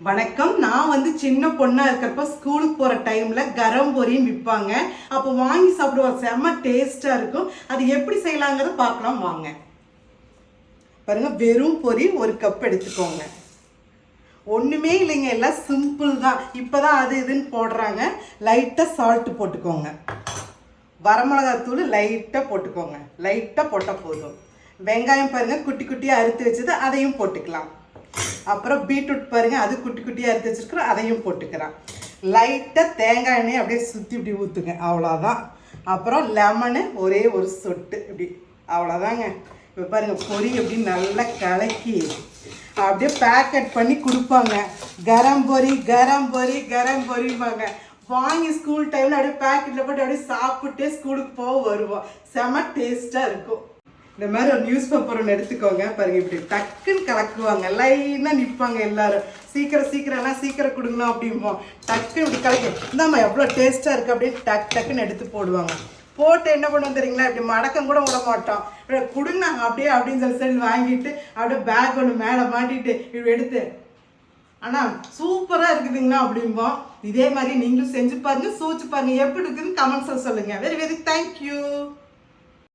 வணக்கம். நான் சின்ன பொண்ணா இருக்கிறப்ப ஸ்கூலுக்கு போற டைம்ல கரம் பொரின்னு விற்பாங்க. அப்போ வாங்கி சாப்பிடுவோம். செம்ம டேஸ்டா இருக்கும். அது எப்படி செய்யலாங்கிறத பார்க்கலாம் வாங்க. பாருங்க, வெறும் பொரி ஒரு கப் எடுத்துக்கோங்க. ஒண்ணுமே இல்லைங்க, எல்லாம் சிம்பிள் தான். இப்பதான் அது இதுன்னு போடுறாங்க. லைட்டா சால்ட் போட்டுக்கோங்க. வரமிளகாத்தூள் லைட்டா போட்டுக்கோங்க. லைட்டா போட்டால் போதும். வெங்காயம் பாருங்க, குட்டி குட்டியா அறுத்து வச்சது, அதையும் போட்டுக்கலாம். அப்புறம் பீட்ரூட் பாருங்க, அது குட்டி குட்டியாக எடுத்து வச்சிருக்கிறோம், அதையும் போட்டுக்கிறேன். லைட்டாக தேங்காய் எண்ணெய் அப்படியே சுற்றி இப்படி ஊற்றுங்க, அவ்வளோதான். அப்புறம் லெமனு ஒரே ஒரு சொட்டு இப்படி, அவ்வளோதாங்க. இப்போ பாருங்கள், பொரி எப்படி நல்லா கலக்கி அப்படியே பேக்கெட் பண்ணி கொடுப்பாங்க. கரம் பொரி கரம் பொரி கரம் பொரிப்பாங்க. வாங்கி ஸ்கூல் டைமில் அப்படியே பேக்கெட்டில் போட்டு அப்படியே சாப்பிட்டு ஸ்கூலுக்கு போக வருவோம். செம டேஸ்ட்டாக இருக்கும். இந்த மாதிரி ஒரு நியூஸ் பேப்பர் ஒன்று எடுத்துக்கோங்க. பாருங்க, இப்படி டக்குன்னு கலக்குவாங்க. லைனாக நிற்பாங்க எல்லாரும். சீக்கிரம் கொடுங்கணும் அப்படிம்போம். டக்குன்னு இப்படி கலக்கு. இந்தாம்மா எவ்வளோ டேஸ்ட்டாக இருக்குது அப்படின்னு டக்குன்னு எடுத்து போடுவாங்க. போட்டு என்ன பண்ணுவோம் தெரியுங்களா, இப்படி மடக்கம் கூட விட மாட்டோம். கொடுங்க அப்படியே அப்படின்னு சொல்லி வாங்கிட்டு அப்படியே பேக் ஒன்று மேலே மாட்டிட்டு இப்படி எடுத்து, ஆனால் சூப்பராக இருக்குதுங்கண்ணா அப்படிம்போம். இதே மாதிரி நீங்களும் செஞ்சு பாருங்க, சூச்சு பாருங்க, எப்படி இருக்குதுன்னு கமெண்ட்ஸில் சொல்லுங்கள். Very very thank you.